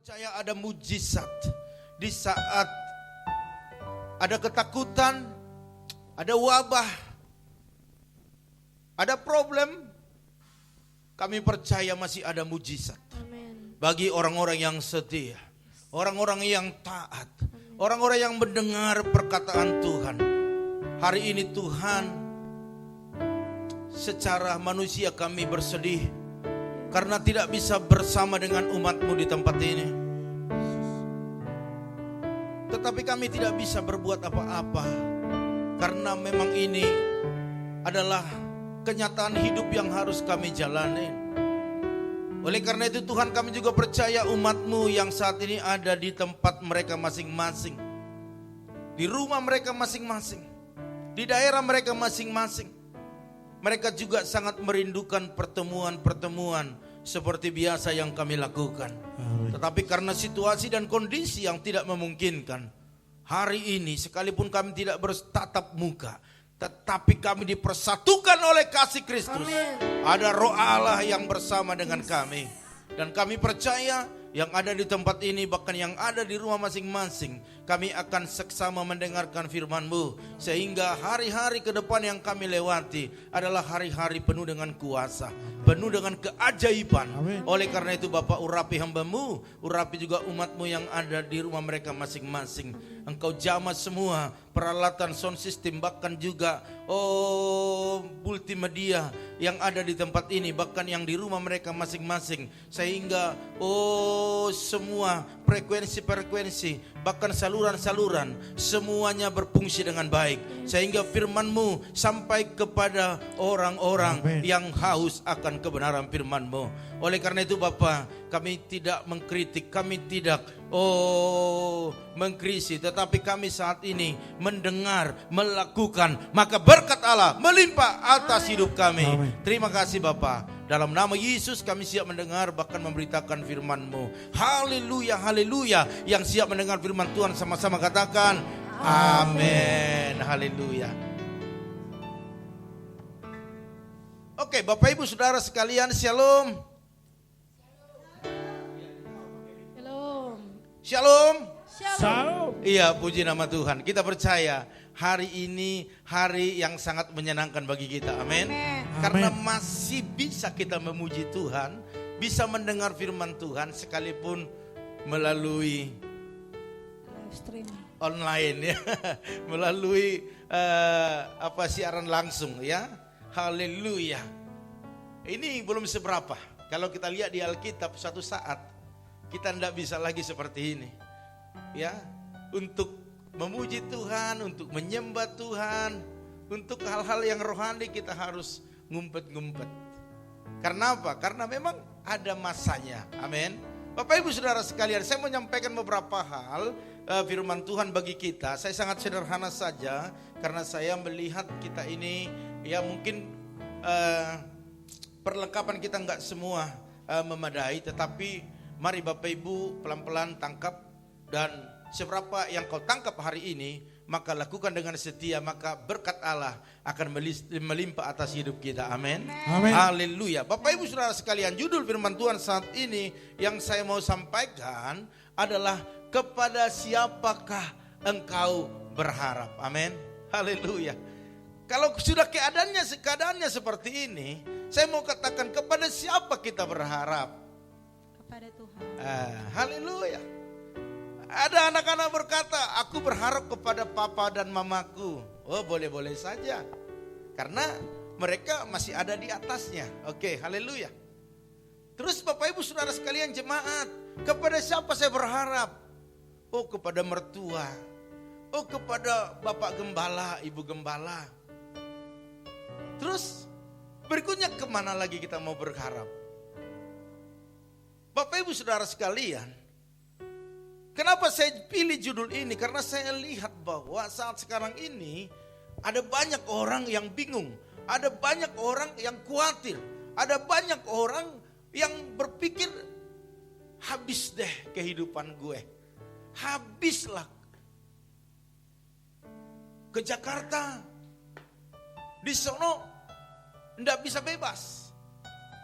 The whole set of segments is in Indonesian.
percaya ada mujizat di saat ada ketakutan, ada wabah, ada problem. Kami percaya masih ada mujizat. Amin. Bagi orang-orang yang setia, orang-orang yang taat, orang-orang yang mendengar perkataan Tuhan. Hari ini Tuhan, secara manusia kami bersedih karena tidak bisa bersama dengan umat-Mu di tempat ini. Tetapi kami tidak bisa berbuat apa-apa karena memang ini adalah kenyataan hidup yang harus kami jalani. Oleh karena itu Tuhan, kami juga percaya umat-Mu yang saat ini ada di tempat mereka masing-masing, di rumah mereka masing-masing, di daerah mereka masing-masing. Mereka juga sangat merindukan pertemuan-pertemuan seperti biasa yang kami lakukan. Tetapi karena situasi dan kondisi yang tidak memungkinkan, hari ini sekalipun kami tidak bertatap muka, tetapi kami dipersatukan oleh kasih Kristus. Ada Roh Allah yang bersama dengan kami. Dan kami percaya yang ada di tempat ini, bahkan yang ada di rumah masing-masing, kami akan seksama mendengarkan firman-Mu. Sehingga hari-hari ke depan yang kami lewati adalah hari-hari penuh dengan kuasa, penuh dengan keajaiban. Amin. Oleh karena itu Bapak, urapi hamba-Mu, urapi juga umat-Mu yang ada di rumah mereka masing-masing. Engkau jamah semua peralatan sound system, bahkan juga multimedia yang ada di tempat ini, bahkan yang di rumah mereka masing-masing. Sehingga semua frekuensi-frekuensi, bahkan saluran-saluran, semuanya berfungsi dengan baik. Sehingga firman-Mu sampai kepada orang-orang yang haus akan kebenaran firman-Mu. Oleh karena itu Bapa, kami tidak mengkritik, kami tidak mengkritik, tetapi kami saat ini mendengar, melakukan, maka berkat Allah melimpah atas hidup kami. Terima kasih Bapa. Dalam nama Yesus kami siap mendengar, bahkan memberitakan firman-Mu. Haleluya, haleluya. Yang siap mendengar firman Tuhan sama-sama katakan amin. Haleluya. Oke, Bapak Ibu Saudara sekalian, shalom. Shalom. Shalom. Iya, puji nama Tuhan. Kita percaya hari ini hari yang sangat menyenangkan bagi kita. Amin. Karena masih bisa kita memuji Tuhan, bisa mendengar firman Tuhan sekalipun melalui Live stream online ya. Melalui siaran langsung ya. Haleluya. Ini belum seberapa. Kalau kita lihat di Alkitab, suatu saat kita tidak bisa lagi seperti ini, ya, untuk memuji Tuhan, untuk menyembah Tuhan, untuk hal-hal yang rohani kita harus ngumpet-ngumpet. Karena apa? Karena memang ada masanya. Amin. Bapak Ibu Saudara sekalian, saya mau menyampaikan beberapa hal firman Tuhan bagi kita. Saya sangat sederhana saja karena saya melihat kita ini, ya mungkin perlengkapan kita enggak semua memadai, tetapi mari Bapak Ibu pelan-pelan tangkap, dan seberapa yang kau tangkap hari ini, maka lakukan dengan setia, maka berkat Allah akan melimpah atas hidup kita. Amin. Haleluya. Bapak Ibu Saudara sekalian, judul firman Tuhan saat ini yang saya mau sampaikan adalah kepada siapakah engkau berharap. Amin. Haleluya. Kalau sudah keadaannya seperti ini, saya mau katakan kepada siapa kita berharap? kepada Tuhan. Haleluya. Ada anak-anak berkata, aku berharap kepada papa dan mamaku. Oh, boleh-boleh saja, karena mereka masih ada di atasnya. Oke, haleluya. Terus Bapak Ibu Saudara sekalian jemaat, kepada siapa saya berharap? Oh, kepada mertua. Oh, kepada Bapak Gembala, Ibu Gembala. Terus berikutnya kemana lagi kita mau berharap? Bapak Ibu Saudara sekalian, kenapa saya pilih judul ini? Karena saya lihat bahwa saat sekarang ini ada banyak orang yang bingung, ada banyak orang yang khawatir, ada banyak orang yang berpikir habis deh kehidupan gue, habislah ke Jakarta, di sono enggak bisa bebas.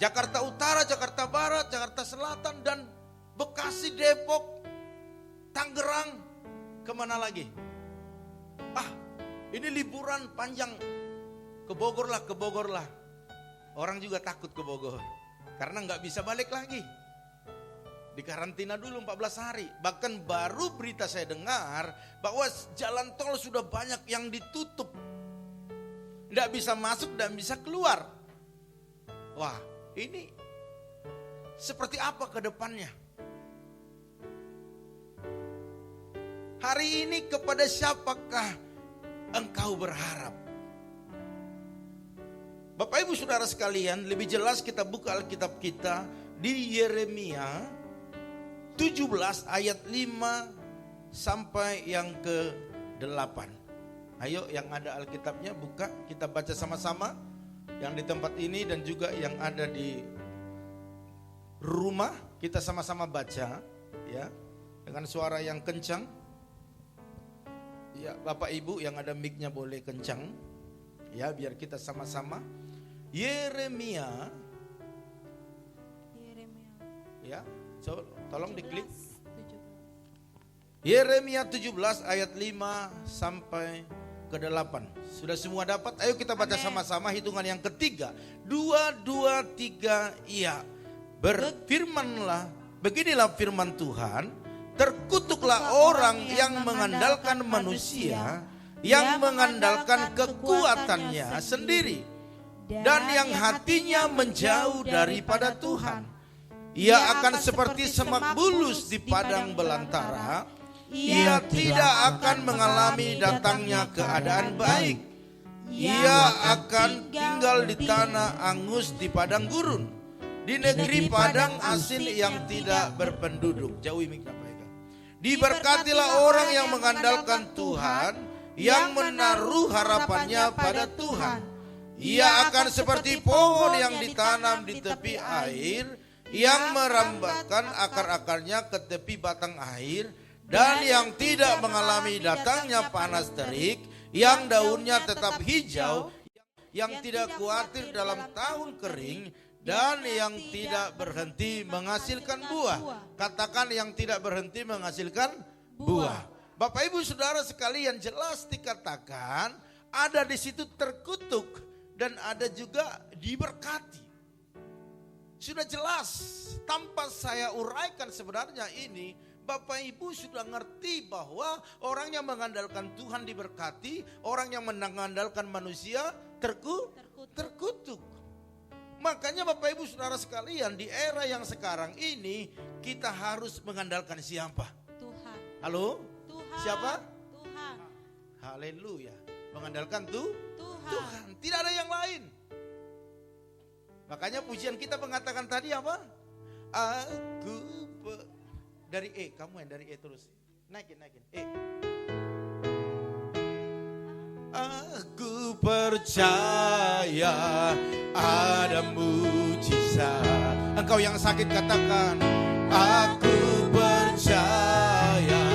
Jakarta Utara, Jakarta Barat, Jakarta Selatan, dan Bekasi, Depok. Depok, Tangerang, kemana lagi? Ini liburan panjang, ke Bogor lah. Orang juga takut ke Bogor, karena nggak bisa balik lagi. Di karantina dulu 14 hari. Bahkan baru berita saya dengar bahwa jalan tol sudah banyak yang ditutup. Nggak bisa masuk dan bisa keluar. Wah, ini seperti apa ke depannya? Hari ini kepada siapakah engkau berharap? Bapak Ibu Saudara sekalian, lebih jelas kita buka Alkitab kita di Yeremia 17 ayat 5 sampai yang ke-8. Ayo yang ada Alkitabnya buka, kita baca sama-sama. Yang di tempat ini dan juga yang ada di rumah, kita sama-sama baca ya, dengan suara yang kencang. Ya, Bapak Ibu yang ada mic-nya boleh kencang. Ya, biar kita sama-sama. Yeremia. Ya, so, tolong diklik. Yeremia 17 ayat 5 sampai ke-8. Sudah semua dapat? Ayo kita baca sama-sama hitungan yang ketiga. 2, 2, 3, iya. Berfirmanlah, beginilah firman Tuhan. Terkutuklah orang yang mengandalkan manusia, yang mengandalkan kekuatannya sendiri, dan yang hatinya menjauh daripada Tuhan. Ia akan seperti semak bulus di padang belantara. Ia tidak akan mengalami datangnya keadaan baik. Ia akan tinggal di tanah angus di padang gurun, di negeri padang asin yang tidak berpenduduk. Jauhi mic-nya. Diberkatilah orang yang mengandalkan Tuhan, yang menaruh harapannya pada Tuhan. Ia akan seperti pohon yang ditanam di tepi air, yang merambatkan akar-akarnya ke tepi batang air, dan yang tidak mengalami datangnya panas terik, yang daunnya tetap hijau, yang tidak khawatir dalam tahun kering, dan yang tidak berhenti menghasilkan buah. Katakan yang tidak berhenti menghasilkan buah. Bapak Ibu Saudara sekalian, jelas dikatakan ada di situ terkutuk dan ada juga diberkati. Sudah jelas, tanpa saya uraikan sebenarnya ini, Bapak Ibu sudah ngerti bahwa orang yang mengandalkan Tuhan diberkati, orang yang mengandalkan manusia terkutuk. Makanya Bapak Ibu Saudara sekalian, di era yang sekarang ini kita harus mengandalkan siapa? Tuhan. Halo? Tuhan. Siapa? Tuhan. Haleluya. Mengandalkan Tuhan. Tuhan. Tidak ada yang lain. Makanya pujian kita mengatakan tadi apa? Dari E, kamu yang dari E terus. Naikin. E. Aku percaya ada mujizat. Engkau yang sakit katakan, aku percaya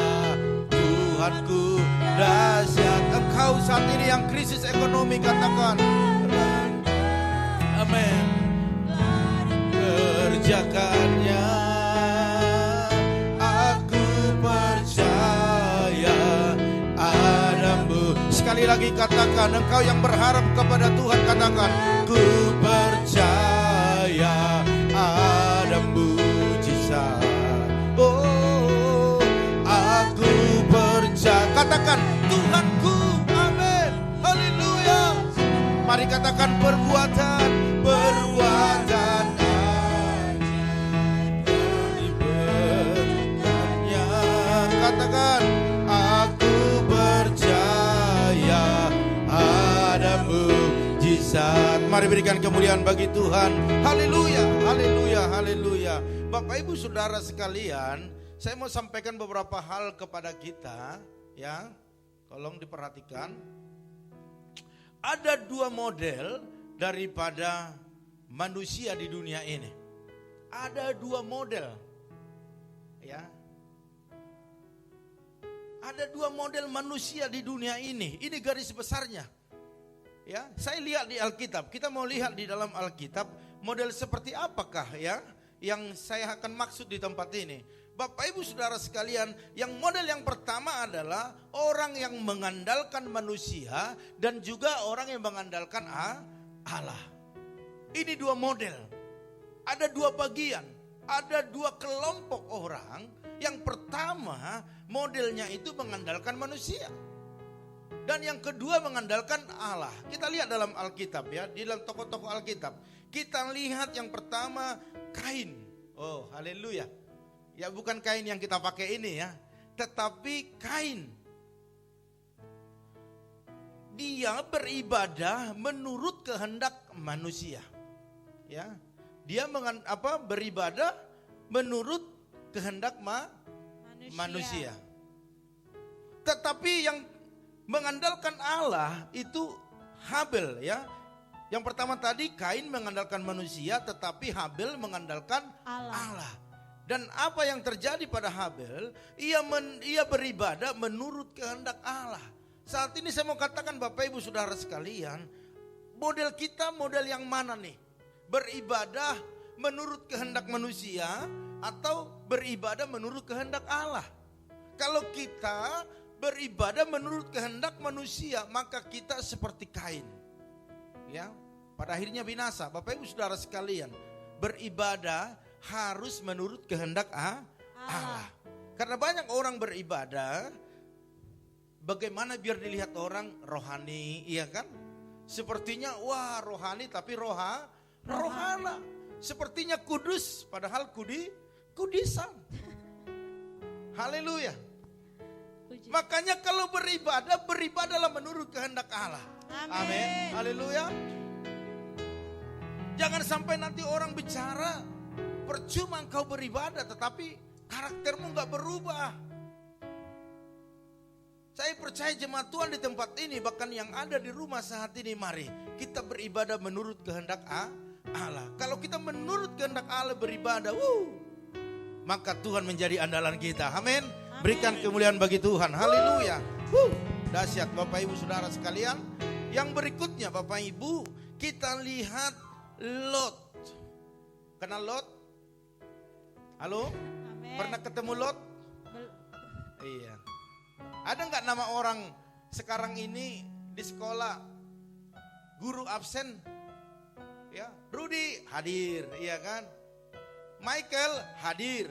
Tuhanku dahsyat. Engkau saat ini yang krisis ekonomi katakan, amin. Kerjakannya. Aku percaya adamu. Sekali lagi katakan, engkau yang berharap kepada Tuhan katakan, ku percaya ada mujizat. Oh, aku percaya. Katakan, Tuhanku, amin, haleluya. Mari katakan perbuatan diberikannya. Katakan, aku percaya ada mujizat. Mari berikan kemuliaan bagi Tuhan. Haleluya, haleluya, haleluya. Bapak Ibu Saudara sekalian, saya mau sampaikan beberapa hal kepada kita, ya. Tolong diperhatikan. Ada dua model daripada manusia di dunia ini. Ada dua model, ya. Ada dua model manusia di dunia ini. Ini garis besarnya. Ya, saya lihat di Alkitab. Kita mau lihat di dalam Alkitab model seperti apakah ya yang saya akan maksud di tempat ini. Bapak Ibu Saudara sekalian, yang model yang pertama adalah orang yang mengandalkan manusia dan juga orang yang mengandalkan Allah. Ini dua model. Ada dua bagian, ada dua kelompok orang. Yang pertama modelnya itu mengandalkan manusia. Dan yang kedua mengandalkan Allah. Kita lihat dalam Alkitab ya, di dalam tokoh-tokoh Alkitab. Kita lihat yang pertama Kain. Oh, haleluya. Ya bukan Kain yang kita pakai ini ya, tetapi Kain. Dia beribadah menurut kehendak manusia. Ya. Dia beribadah menurut kehendak manusia. Tetapi yang mengandalkan Allah itu Habel ya. Yang pertama tadi Kain mengandalkan manusia, tetapi Habel mengandalkan Allah. Dan apa yang terjadi pada Habel? Ia beribadah menurut kehendak Allah. Saat ini saya mau katakan Bapak Ibu Saudara sekalian, model kita model yang mana nih? Beribadah menurut kehendak manusia atau beribadah menurut kehendak Allah? Kalau kita beribadah menurut kehendak manusia, maka kita seperti Kain. Ya, pada akhirnya binasa. Bapak Ibu Saudara sekalian, beribadah harus menurut kehendak Allah. Karena banyak orang beribadah bagaimana biar dilihat orang rohani, iya kan? Sepertinya wah rohani tapi rohana. Sepertinya kudus padahal kudisan. Haleluya. Makanya kalau beribadahlah menurut kehendak Allah. Amin. Haleluya. Jangan sampai nanti orang bicara percuma engkau beribadah tetapi karaktermu gak berubah. Saya percaya jemaat Tuhan di tempat ini, bahkan yang ada di rumah saat ini, mari kita beribadah menurut kehendak Allah. Kalau kita menurut kehendak Allah beribadah, maka Tuhan menjadi andalan kita. Amin. Berikan kemuliaan bagi Tuhan. Haleluya. Dahsyat Bapak Ibu Saudara sekalian. Yang berikutnya Bapak Ibu, kita lihat Lot. Kenal Lot? Halo? Amen. Pernah ketemu Lot? Iya. Ada nggak nama orang sekarang ini di sekolah guru absen? Ya, Rudy hadir, iya kan? Michael hadir.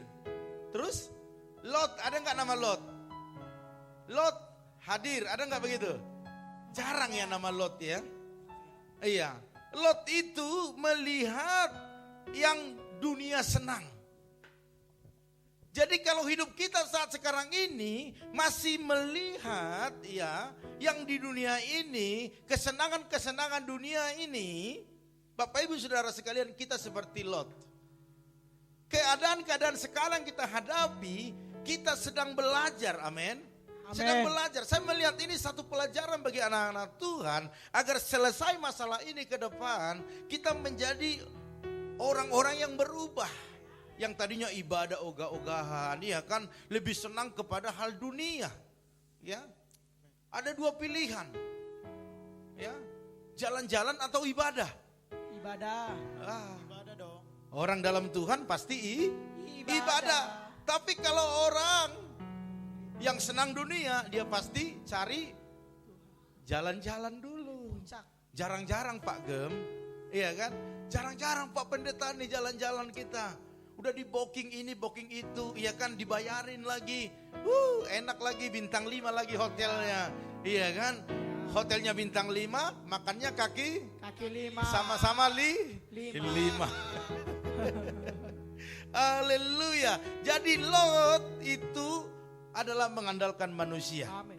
Terus Lot, ada nggak nama Lot? Lot hadir, ada nggak begitu? Jarang ya nama Lot ya. Iya. Lot itu melihat yang dunia senang. Jadi kalau hidup kita saat sekarang ini masih melihat ya yang di dunia ini, kesenangan-kesenangan dunia ini, Bapak Ibu Saudara sekalian, kita seperti Lot. Keadaan-keadaan sekarang kita hadapi, kita sedang belajar, amin. Sedang belajar. Saya melihat ini satu pelajaran bagi anak-anak Tuhan agar selesai masalah ini ke depan, kita menjadi orang-orang yang berubah. Yang tadinya ibadah ogah-ogahan, ya kan, lebih senang kepada hal dunia. Ya. Ada dua pilihan. Ya. Jalan-jalan atau ibadah? Ibadah. Ibadah dong. Orang dalam Tuhan pasti ibadah. Tapi kalau orang yang senang dunia, dia pasti cari jalan-jalan dulu. Jarang-jarang Pak Gem, iya kan? Jarang-jarang Pak Pendeta nih jalan-jalan kita. Udah di booking ini, booking itu, iya kan, dibayarin lagi. Enak lagi, bintang 5 lagi hotelnya. Iya kan? Hotelnya bintang 5, makannya kaki 5. Sama-sama 5. Haleluya. Jadi Lot itu adalah mengandalkan manusia. Amin.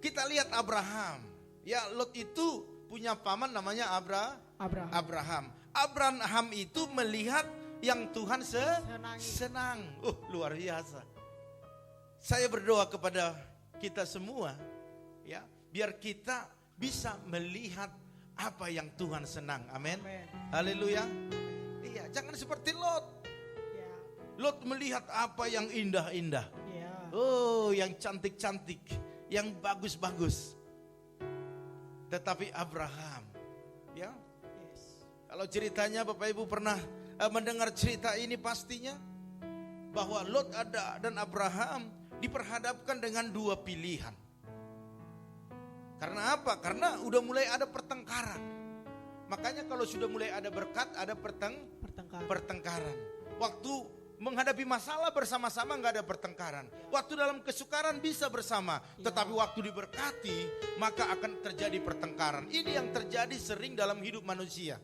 Kita lihat Abraham. Ya, Lot itu punya paman namanya Abraham. Abraham itu melihat yang Tuhan senang. Luar biasa. Saya berdoa kepada kita semua, ya, biar kita bisa melihat apa yang Tuhan senang. Amin. Haleluya. Iya, jangan seperti Lot. Ya. Lot melihat apa yang indah-indah. Ya. Yang cantik-cantik, yang bagus-bagus. Tetapi Abraham, ya. Yes. Kalau ceritanya Bapak Ibu pernah mendengar cerita ini pastinya. bahwa Lot dan Abraham diperhadapkan dengan dua pilihan. Karena apa? Karena udah mulai ada pertengkaran. Makanya kalau sudah mulai ada berkat, ada pertengkaran. Waktu menghadapi masalah bersama-sama nggak ada pertengkaran. Waktu dalam kesukaran bisa bersama, tetapi waktu diberkati maka akan terjadi pertengkaran. Ini yang terjadi sering dalam hidup manusia.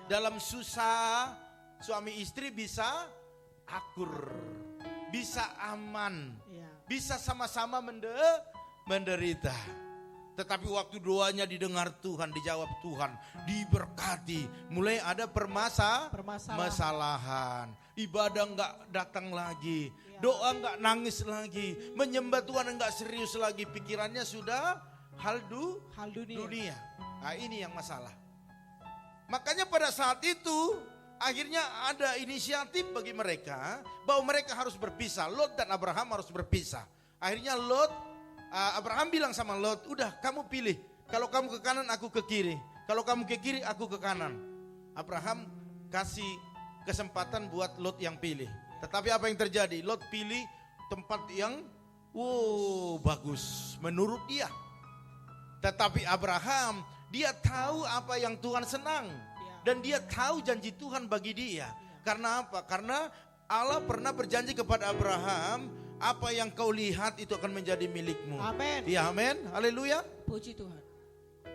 Dalam susah, suami istri bisa akur, bisa aman, bisa sama-sama menderita. Tetapi waktu doanya didengar Tuhan, dijawab Tuhan, diberkati, mulai ada permasalahan. Ibadah nggak datang lagi, doa nggak nangis lagi, menyembah Tuhan nggak serius lagi, pikirannya sudah hal dunia. Nah, ini yang masalah. Makanya pada saat itu akhirnya ada inisiatif bagi mereka bahwa mereka harus berpisah. Lot dan Abraham harus berpisah. Akhirnya Abraham bilang sama Lot, udah kamu pilih. Kalau kamu ke kanan aku ke kiri. Kalau kamu ke kiri aku ke kanan. Abraham kasih kesempatan buat Lot yang pilih. Tetapi apa yang terjadi? Lot pilih tempat yang bagus menurut dia. Tetapi Abraham, dia tahu apa yang Tuhan senang. Dan dia tahu janji Tuhan bagi dia. Karena apa? Karena Allah pernah berjanji kepada Abraham, apa yang kau lihat itu akan menjadi milikmu. Amin. Ya, amin. Haleluya. Puji Tuhan.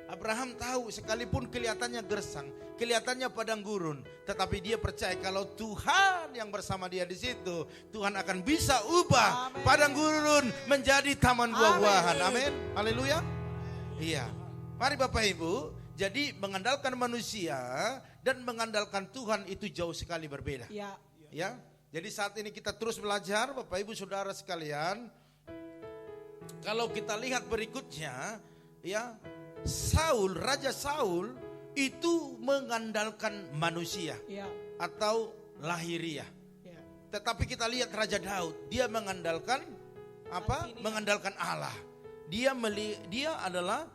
Abraham tahu sekalipun kelihatannya gersang, kelihatannya padang gurun, tetapi dia percaya kalau Tuhan yang bersama dia di situ, Tuhan akan bisa ubah padang gurun menjadi taman buah-buahan. Amin. Haleluya. Iya. Mari Bapak Ibu, jadi mengandalkan manusia dan mengandalkan Tuhan itu jauh sekali berbeda. Ya. Jadi saat ini kita terus belajar Bapak Ibu Saudara sekalian. Kalau kita lihat berikutnya, ya, Raja Saul itu mengandalkan manusia atau lahiriah. Tetapi kita lihat Raja Daud, dia mengandalkan apa? Mengandalkan Allah. Dia adalah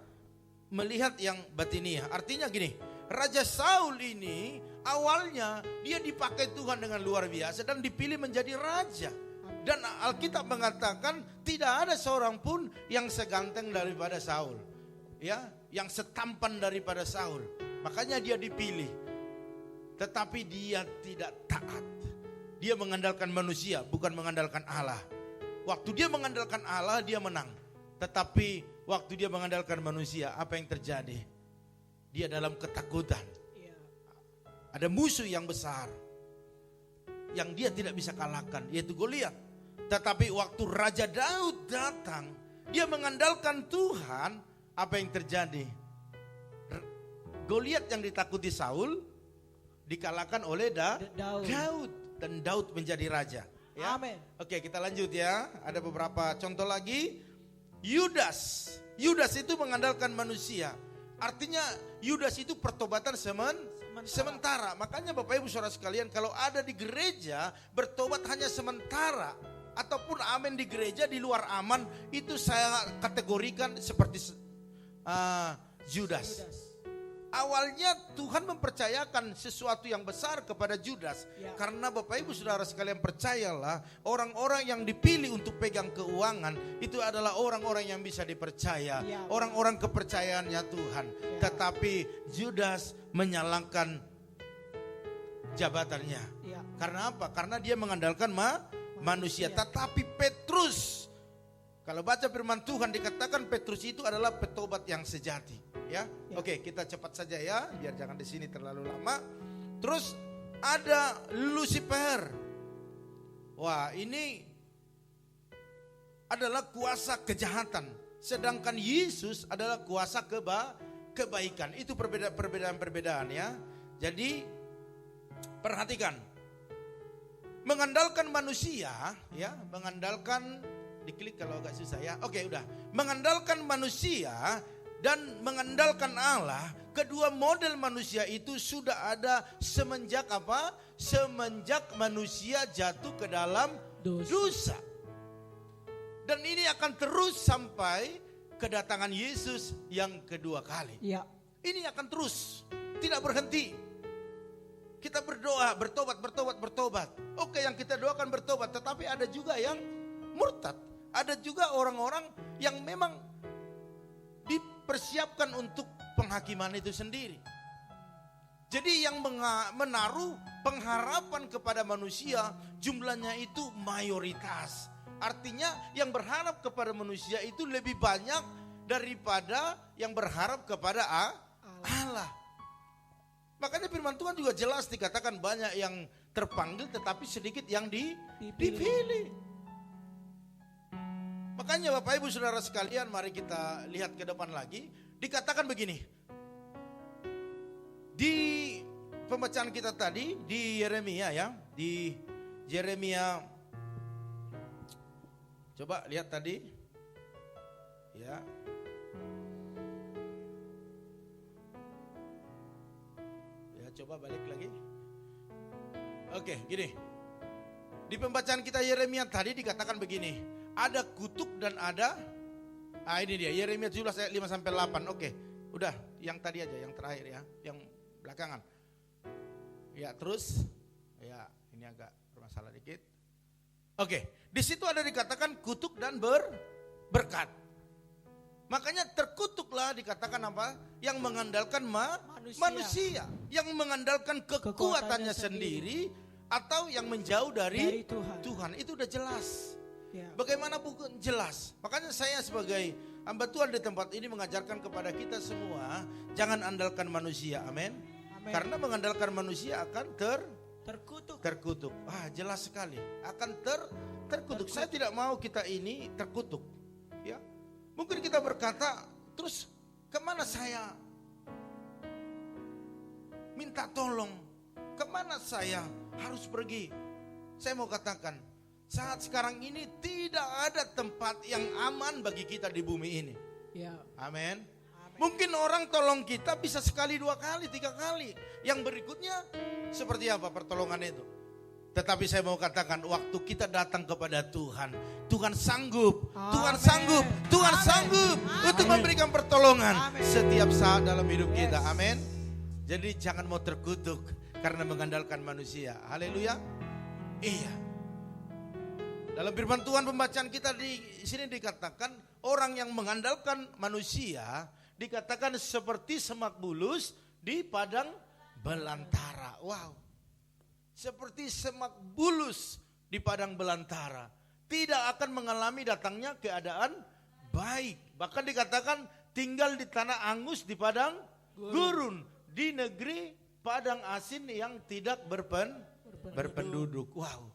melihat yang batiniah. Artinya gini, Raja Saul ini awalnya dia dipakai Tuhan dengan luar biasa dan dipilih menjadi raja. Dan Alkitab mengatakan tidak ada seorang pun yang seganteng daripada Saul. Ya, yang setampan daripada Saul. Makanya dia dipilih. Tetapi dia tidak taat. Dia mengandalkan manusia, bukan mengandalkan Allah. Waktu dia mengandalkan Allah, dia menang. Tetapi waktu dia mengandalkan manusia, apa yang terjadi? Dia dalam ketakutan. Ada musuh yang besar yang dia tidak bisa kalahkan, yaitu Goliat. Tetapi waktu Raja Daud datang, dia mengandalkan Tuhan. Apa yang terjadi? Goliat yang ditakuti Saul dikalahkan oleh Daud. Dan Daud menjadi raja. Ya? Amin. Oke, kita lanjut ya. Ada beberapa contoh lagi. Yudas itu mengandalkan manusia. Artinya Yudas itu pertobatan sementara. Makanya Bapak Ibu Saudara sekalian, kalau ada di gereja bertobat hanya sementara ataupun amin di gereja, di luar aman, itu saya kategorikan seperti Judas. Awalnya Tuhan mempercayakan sesuatu yang besar kepada Judas. Karena Bapak Ibu Saudara sekalian percayalah, orang-orang yang dipilih untuk pegang keuangan itu adalah orang-orang yang bisa dipercaya, orang-orang kepercayaannya Tuhan. Tetapi Judas menyalahkan jabatannya. Karena apa? Karena dia mengandalkan manusia. Tetapi Petrus, kalau baca firman Tuhan dikatakan Petrus itu adalah petobat yang sejati, ya. Oke, kita cepat saja ya, biar jangan di sini terlalu lama. Terus ada Lucifer. Wah, ini adalah kuasa kejahatan, sedangkan Yesus adalah kuasa kebaikan. Itu perbedaan ya. Jadi perhatikan, mengandalkan manusia, ya, mengandalkan, diklik kalau agak susah ya. Oke, udah. Mengandalkan manusia dan mengandalkan Allah, kedua model manusia itu sudah ada semenjak apa? Semenjak manusia jatuh ke dalam dosa. Dan ini akan terus sampai kedatangan Yesus yang kedua kali. Ini akan terus, tidak berhenti. Kita berdoa, bertobat. Oke, yang kita doakan bertobat, tetapi ada juga yang murtad. Ada juga orang-orang yang memang dipersiapkan untuk penghakiman itu sendiri. Jadi yang menaruh pengharapan kepada manusia jumlahnya itu mayoritas. Artinya yang berharap kepada manusia itu lebih banyak daripada yang berharap kepada Allah. Makanya firman Tuhan juga jelas dikatakan banyak yang terpanggil tetapi sedikit yang dipilih. Makanya Bapak Ibu Saudara sekalian, mari kita lihat ke depan lagi. Dikatakan begini. Di pembacaan kita tadi di Yeremia ya, di Yeremia. Coba lihat tadi. Ya. Coba balik lagi. Oke, gini. Di pembacaan kita Yeremia tadi dikatakan begini. Ada kutuk dan ada ini dia Yeremia 17 ayat 5 sampai 8. Oke, udah yang tadi aja, yang terakhir ya, yang belakangan. Ya, terus ya, ini agak bermasalah dikit. Oke, di situ ada dikatakan kutuk dan berkat. Makanya terkutuklah dikatakan apa? Yang mengandalkan manusia. Yang mengandalkan kekuatannya sendiri atau yang menjauh dari Tuhan. Itu udah jelas. Ya. Bagaimana bukan jelas? Makanya saya sebagai hamba Tuhan di tempat ini mengajarkan kepada kita semua, jangan andalkan manusia. Amin. Karena mengandalkan manusia akan terkutuk. Jelas sekali. Akan terkutuk. Saya tidak mau kita ini terkutuk. Ya. Mungkin kita berkata, terus kemana saya minta tolong? Kemana saya harus pergi? Saya mau katakan, saat sekarang ini tidak ada tempat yang aman bagi kita di bumi ini. Ya. Amin. Mungkin orang tolong kita bisa sekali, 2 kali, 3 kali. Yang berikutnya seperti apa pertolongan itu? Tetapi saya mau katakan, waktu kita datang kepada Tuhan, Tuhan sanggup, Tuhan sanggup untuk memberikan pertolongan setiap saat dalam hidup kita. Amin. Jadi jangan mau terkutuk karena mengandalkan manusia. Haleluya. Iya. Dalam firman Tuhan pembacaan kita di sini dikatakan, orang yang mengandalkan manusia dikatakan seperti semak bulus di padang belantara. Wow. Seperti semak bulus di padang belantara. Tidak akan mengalami datangnya keadaan baik. Bahkan dikatakan tinggal di tanah angus di padang gurun. Di negeri padang asin yang tidak berpenduduk. Wow.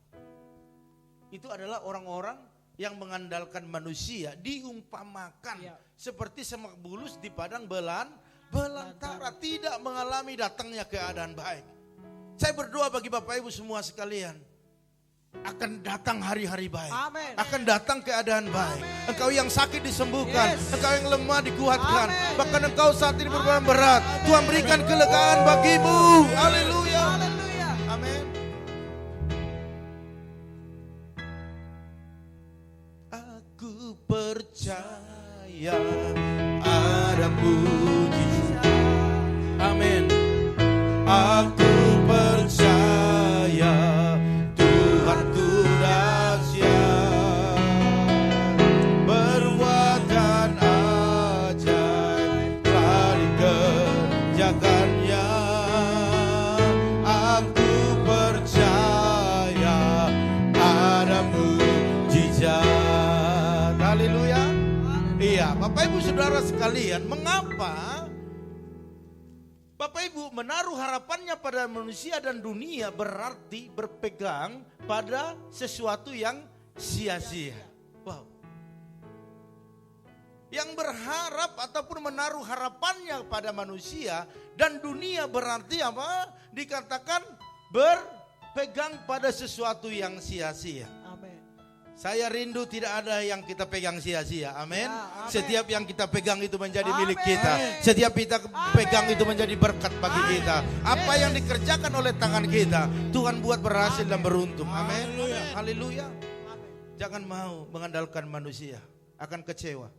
Itu adalah orang-orang yang mengandalkan manusia. Diumpamakan seperti semak bulus di padang belantara. Tidak mengalami datangnya keadaan baik. Saya berdoa bagi Bapak Ibu semua sekalian. Akan datang hari-hari baik. Amen. Akan datang keadaan baik. Amen. Engkau yang sakit disembuhkan. Yes. Engkau yang lemah dikuatkan. Amen. Bahkan engkau saat ini berbeban berat. Amen. Tuhan berikan kelegaan bagimu. Haleluya. Amin. Aku percaya ada mujizat. Amin. Aku percaya Tuhanku dahsyat, perbuatan ajaib telah dikerjakannya. Aku percaya ada mujizat. Haleluya. Iya, Bapak Ibu Saudara sekalian, mengapa Bapak Ibu menaruh harapannya pada manusia dan dunia berarti berpegang pada sesuatu yang sia-sia. Wow. Yang berharap ataupun menaruh harapannya pada manusia dan dunia berarti apa? Dikatakan berpegang pada sesuatu yang sia-sia. Saya rindu tidak ada yang kita pegang sia-sia. Amin. Ya, setiap yang kita pegang itu menjadi milik kita. Setiap kita pegang itu menjadi berkat bagi kita. Apa yang dikerjakan oleh tangan kita, Tuhan buat berhasil dan beruntung. Amin. Haleluya. Jangan mau mengandalkan manusia, akan kecewa.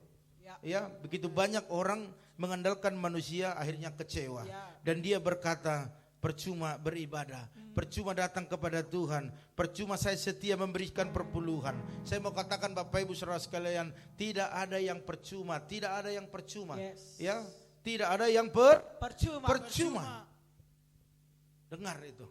Ya, begitu banyak orang mengandalkan manusia akhirnya kecewa. Dan dia berkata, percuma beribadah, percuma datang kepada Tuhan, percuma saya setia memberikan perpuluhan. Saya mau katakan Bapak Ibu Saudara sekalian, tidak ada yang percuma, tidak ada yang percuma. Yes. Ya, tidak ada yang percuma. Dengar itu.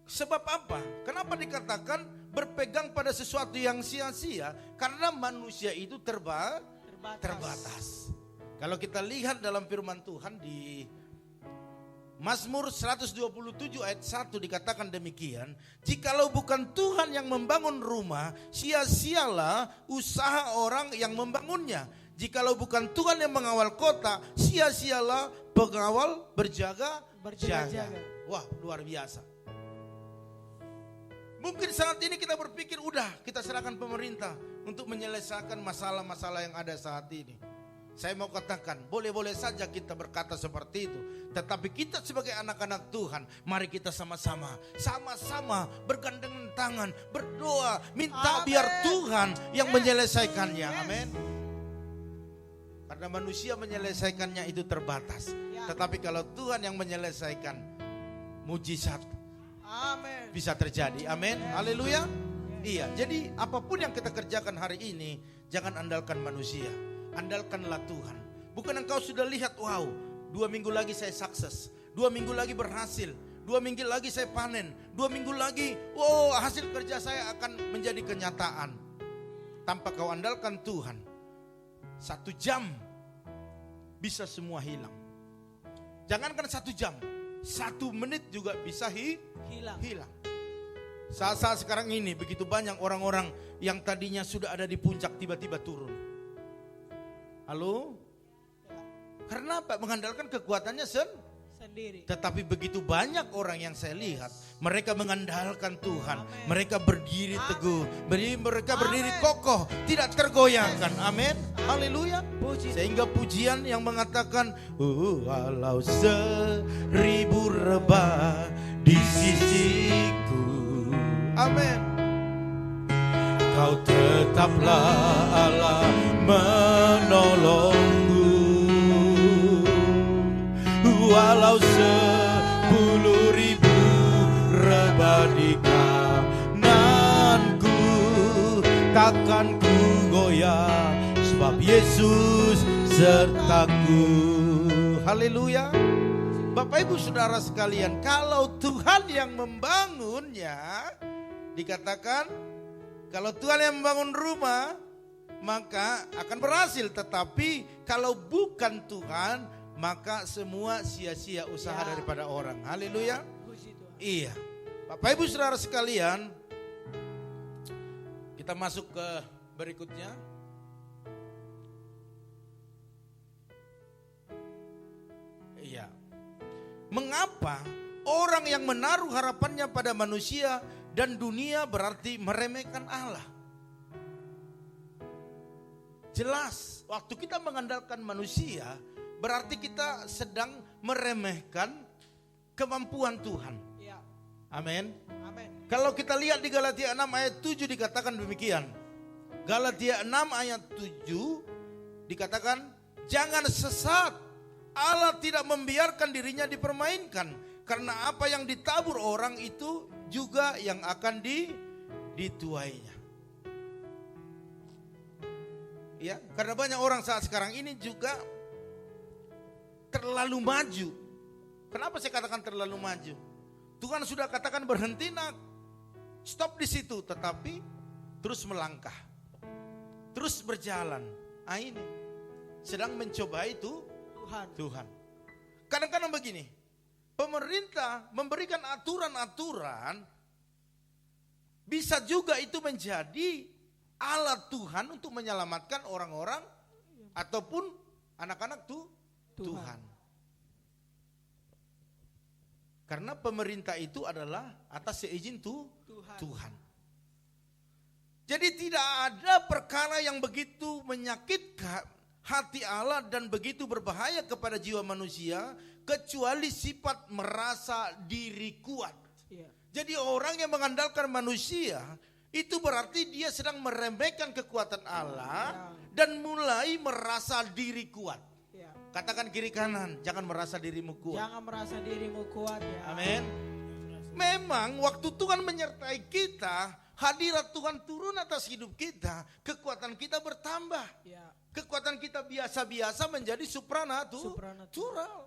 Sebab apa? Kenapa dikatakan berpegang pada sesuatu yang sia-sia? Karena manusia itu terbatas. Kalau kita lihat dalam firman Tuhan di Mazmur 127 ayat 1 dikatakan demikian, jikalau bukan Tuhan yang membangun rumah, sia-sialah usaha orang yang membangunnya. Jikalau bukan Tuhan yang mengawal kota, sia-sialah pengawal berjaga-jaga. Wah, luar biasa. Mungkin saat ini kita berpikir udah kita serahkan pemerintah untuk menyelesaikan masalah-masalah yang ada saat ini. Saya mau katakan boleh-boleh saja kita berkata seperti itu. Tetapi kita sebagai anak-anak Tuhan, mari kita sama-sama bergandengan tangan, berdoa, minta biar Tuhan yang menyelesaikannya. Amin. Karena manusia menyelesaikannya itu terbatas. Tetapi kalau Tuhan yang menyelesaikan, mujizat bisa terjadi. Amin. Haleluya. Iya, jadi apapun yang kita kerjakan hari ini, jangan andalkan manusia, andalkanlah Tuhan. Bukan engkau sudah lihat, wow, 2 minggu lagi saya sukses, 2 minggu lagi berhasil, 2 minggu lagi saya panen, 2 minggu lagi, wow, hasil kerja saya akan menjadi kenyataan. Tanpa kau andalkan Tuhan, 1 jam bisa semua hilang. Jangankan 1 jam, 1 menit juga bisa hilang. Saat-saat sekarang ini begitu banyak orang-orang yang tadinya sudah ada di puncak tiba-tiba turun. Halo? Karena apa? Mengandalkan kekuatannya sendiri. Tetapi begitu banyak orang yang saya lihat, mereka mengandalkan Tuhan. Mereka berdiri teguh, mereka berdiri kokoh, tidak tergoyahkan. Amin. Haleluya. Sehingga pujian yang mengatakan, walau 1000 rebah di sisiku, amin, Kau tetaplah Allah menolongku. Walau 10.000 rebah di kananku, takkan ku goyah, sebab Yesus sertaku. Haleluya. Bapak Ibu Saudara sekalian, kalau Tuhan yang membangunnya, dikatakan kalau Tuhan yang membangun rumah, maka akan berhasil. Tetapi kalau bukan Tuhan, maka semua sia-sia usaha daripada orang. Haleluya. Iya. Bapak Ibu Saudara sekalian, kita masuk ke berikutnya. Iya. Mengapa orang yang menaruh harapannya pada manusia dan dunia berarti meremehkan Allah? Jelas, waktu kita mengandalkan manusia, berarti kita sedang meremehkan kemampuan Tuhan. Amin. Kalau kita lihat di Galatia 6 ayat 7 dikatakan demikian. Galatia 6 ayat 7 dikatakan, jangan sesat, Allah tidak membiarkan dirinya dipermainkan. Karena apa yang ditabur orang itu juga yang akan dituainya. Ya, karena banyak orang saat sekarang ini juga terlalu maju. Kenapa saya katakan terlalu maju? Tuhan sudah katakan berhenti nak, stop di situ, tetapi terus melangkah, terus berjalan. Ini sedang mencoba itu Tuhan. Kadang-kadang begini, pemerintah memberikan aturan-aturan, bisa juga itu menjadi alat Tuhan untuk menyelamatkan orang-orang ataupun anak-anak Tuhan. Karena pemerintah itu adalah atas seizin Tuhan. Jadi tidak ada perkara yang begitu menyakitkan hati Allah dan begitu berbahaya kepada jiwa manusia kecuali sifat merasa diri kuat. Jadi orang yang mengandalkan manusia itu berarti dia sedang meremehkan kekuatan Allah dan mulai merasa diri kuat. Katakan kiri kanan, jangan merasa dirimu kuat. Jangan merasa dirimu kuat ya. Amin. Memang waktu Tuhan menyertai kita, hadirat Tuhan turun atas hidup kita, kekuatan kita bertambah. Ya. Kekuatan kita biasa-biasa menjadi supranatural. Supranatural.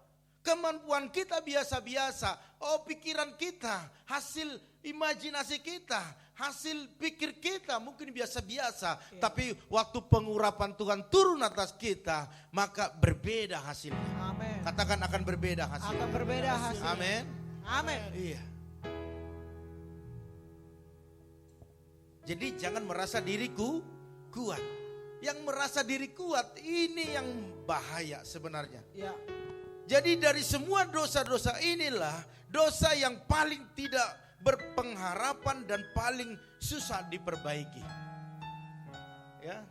Kemampuan kita biasa-biasa. Oh, pikiran kita, hasil imajinasi kita, hasil pikir kita mungkin biasa-biasa. Ya. Tapi waktu pengurapan Tuhan turun atas kita, maka berbeda hasilnya. Amin. Katakan akan berbeda hasilnya. Akan berbeda hasilnya. Amin. Amin. Iya. Jadi jangan merasa diriku kuat. Yang merasa diri kuat ini yang bahaya sebenarnya. Ya. Jadi dari semua dosa-dosa inilah dosa yang paling tidak berpengharapan dan paling susah diperbaiki. Ya.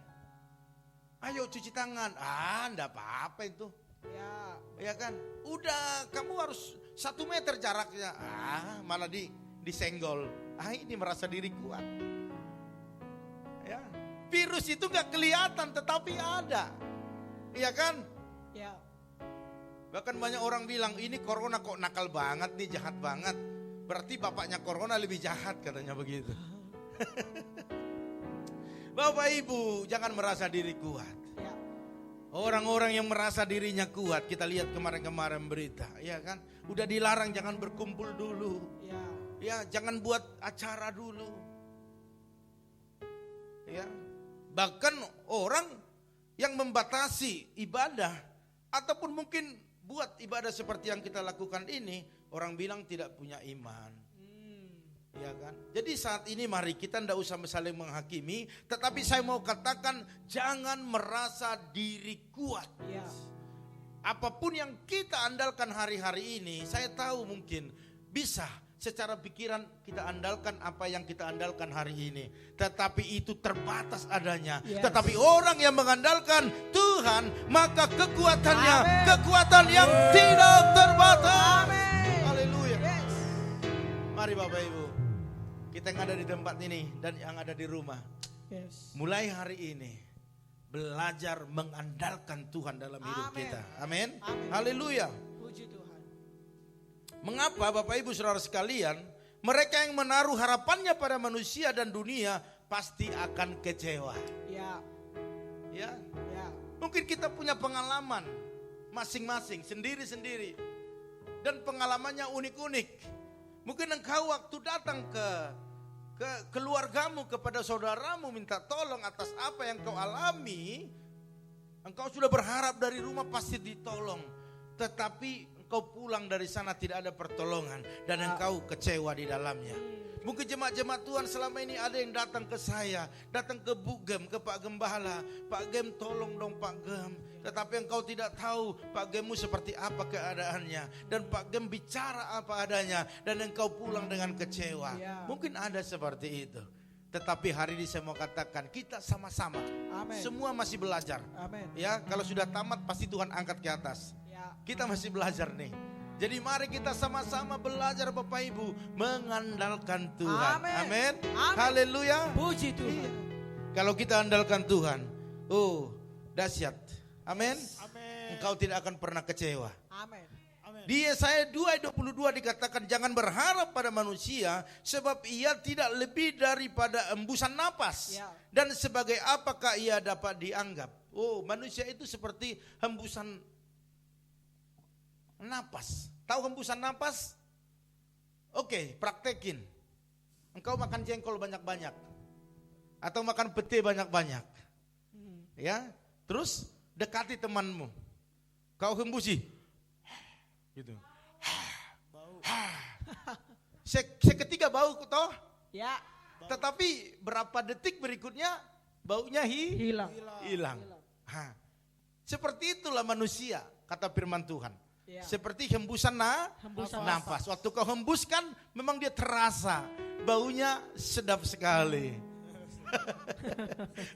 Ayo cuci tangan. Enggak apa-apa itu. Ya. Ya kan? Udah kamu harus 1 meter jaraknya. Malah disenggol. Ini merasa diri kuat. Ya. Virus itu gak kelihatan tetapi ada. Iya kan? Ya. Bahkan banyak orang bilang ini corona kok nakal banget nih, jahat banget. Berarti bapaknya corona lebih jahat katanya begitu. Bapak Ibu jangan merasa diri kuat. Ya. Orang-orang yang merasa dirinya kuat, kita lihat kemarin-kemarin berita, ya kan? Udah dilarang jangan berkumpul dulu. Ya. Ya, jangan buat acara dulu. Ya. Bahkan orang yang membatasi ibadah ataupun mungkin buat ibadah seperti yang kita lakukan ini, orang bilang tidak punya iman. Ya kan? Jadi saat ini mari kita tidak usah saling menghakimi, tetapi saya mau katakan jangan merasa diri kuat. Ya. Apapun yang kita andalkan hari-hari ini, saya tahu mungkin bisa secara pikiran kita andalkan apa yang kita andalkan hari ini. Tetapi itu terbatas adanya. Yes. Tetapi orang yang mengandalkan Tuhan, maka kekuatannya, Amen. kekuatan yang tidak terbatas. Amin. Haleluya. Yes. Mari Bapak Ibu, kita yang ada di tempat ini dan yang ada di rumah, Yes. mulai hari ini belajar mengandalkan Tuhan dalam hidup Amin. kita. Amin. Amin. Haleluya. Puji Tuhan. Mengapa Bapak Ibu Saudara sekalian, mereka yang menaruh harapannya pada manusia dan dunia pasti akan kecewa. Ya. Ya, Ya. mungkin kita punya pengalaman masing-masing, sendiri-sendiri, dan pengalamannya unik-unik. Mungkin engkau waktu datang ke keluargamu, kepada saudaramu minta tolong atas apa yang kau alami, engkau sudah berharap dari rumah pasti ditolong, tetapi engkau pulang dari sana tidak ada pertolongan dan engkau kecewa di dalamnya. Mungkin jemaat-jemaat Tuhan selama ini ada yang datang ke saya, datang ke Bu Gem, ke Pak Gembala, Pak Gem tolong dong Pak Gem. Tetapi engkau tidak tahu Pak Gemmu seperti apa keadaannya, dan Pak Gem bicara apa adanya, dan engkau pulang dengan kecewa. Ya. Mungkin ada seperti itu. Tetapi hari ini saya mau katakan kita sama-sama, Amin. semua masih belajar. Amin. Ya, kalau sudah tamat pasti Tuhan angkat ke atas. Ya. Kita masih belajar nih. Jadi mari kita sama-sama belajar Bapak Ibu mengandalkan Tuhan. Amin. Amin. Amin. Haleluya. Puji Tuhan. Kalau kita andalkan Tuhan, dahsyat. Amin. Amin. Engkau tidak akan pernah kecewa. Amin. Amin. Di Yesaya 2:22 dikatakan jangan berharap pada manusia sebab ia tidak lebih daripada embusan napas. Ya. Dan sebagai apakah ia dapat dianggap? Manusia itu seperti hembusan napas. Tahu hembusan napas? Oke, praktekin. Engkau makan jengkol banyak-banyak atau makan pete banyak-banyak. Ya, terus dekati temanmu. Kau hembusi. Gitu. Seketika bau toh, Ya. tetapi berapa detik berikutnya baunya Hilang. hilang. Seperti itulah manusia, kata firman Tuhan. Ya. Seperti hembusan Hembusan nafas. Waktu kau hembuskan memang dia terasa baunya sedap sekali.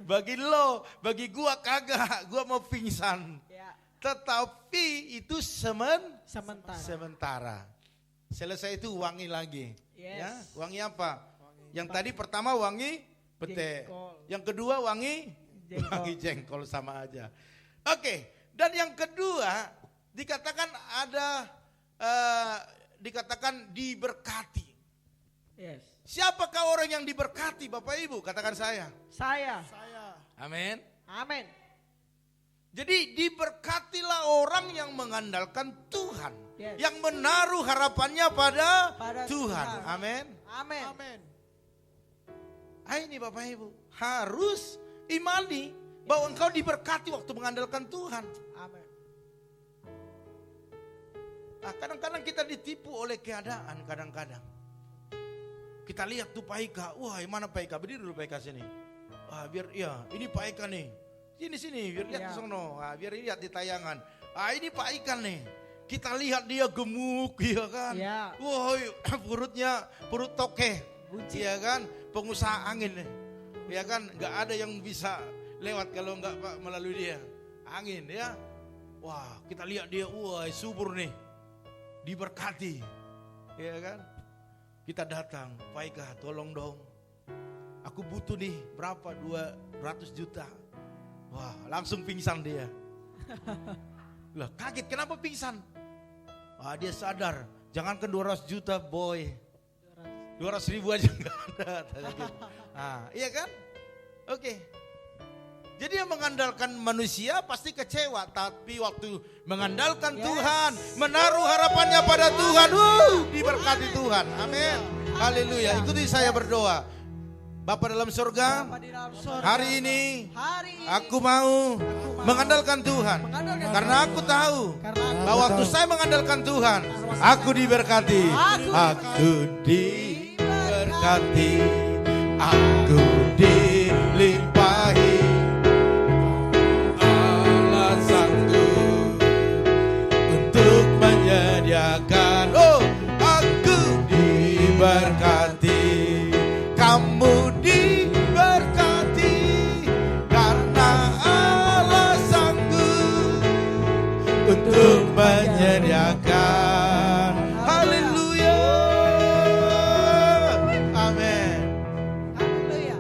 Bagi lo, bagi gua kagak, gua mau pingsan. Ya. Tetapi itu Sementara. sementara. Selesai itu wangi lagi. Yes. Ya, wangi apa? Yang tadi pertama wangi pete. Jengkol. Yang kedua wangi Jengkol. wangi jengkol sama aja. Oke, Dan yang kedua, dikatakan dikatakan diberkati. Yes. Siapakah orang yang diberkati, Bapak Ibu? Katakan saya. Saya. Amin. Amin. Jadi diberkatilah orang yang mengandalkan Tuhan. Yes. Yang menaruh harapannya pada Pada Tuhan. Tuhan. Amin. Amin. Amin. Ini Bapak Ibu, harus imani bahwa engkau diberkati waktu mengandalkan Tuhan. Amin. Nah, kadang-kadang kita ditipu oleh keadaan, kadang-kadang. Kita lihat tuh Pak Ika, wah mana Pak Ika, berdiri dulu Pak Ika sini. Wah biar, ya ini Pak Ika nih. Sini, biar lihat ke sono, biar lihat di tayangan. Ini Pak Ika nih. Kita lihat dia gemuk, ya kan. Ya. Wah perut tokeh. Buncit. Iya kan, pengusaha angin nih. Ya kan, nggak ada yang bisa lewat kalau nggak melalui dia. Angin ya. Wah kita lihat dia, wah subur nih. Diberkati. Ya kan. Kita datang, Pak Ika tolong dong. Aku butuh nih berapa, 200 juta. Wah langsung pingsan dia. Lah kaget, kenapa pingsan? Dia sadar, jangankan 200 juta boy. 200 ribu aja enggak ada. Iya kan? Oke. Jadi yang mengandalkan manusia pasti kecewa. Tapi waktu mengandalkan Tuhan, menaruh harapannya pada Tuhan, diberkati Tuhan. Amin. Haleluya. Ikuti saya berdoa. Bapa dalam surga, hari ini aku mau mengandalkan Tuhan. Karena aku tahu bahwa waktu saya mengandalkan Tuhan, aku diberkati. Aku diberkati. Aku dilimpahi. Allah sanggup untuk menyediakan. Aku diberkati. Kamu diberkati karena Allah sanggup untuk menyediakan. Haleluya. Amin. Haleluya.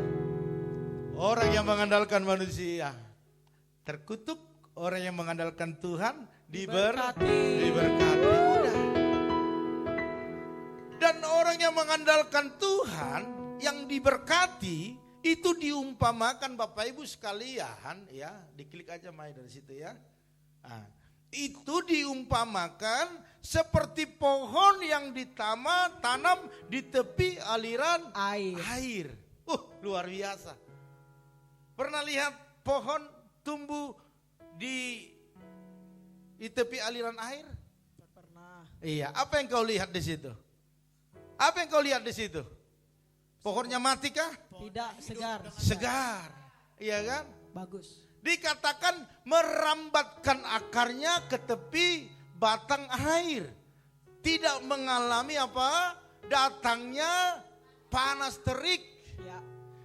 Orang yang mengandalkan manusia terkutuk, orang yang mengandalkan Tuhan diberkati. Udah. Dan orang yang mengandalkan Tuhan yang diberkati itu diumpamakan Bapak Ibu sekalian ya, diklik aja Mai dari situ ya. Itu diumpamakan seperti pohon yang tanam di tepi aliran air. Luar biasa. Pernah lihat pohon tumbuh di tepi aliran air? Pernah. Iya, apa yang kau lihat di situ? Apa yang kau lihat di situ? Pohonnya mati kah? Tidak, segar. Segar. Iya kan? Bagus. Dikatakan merambatkan akarnya ke tepi batang air. Tidak mengalami apa? Datangnya panas terik. Ya.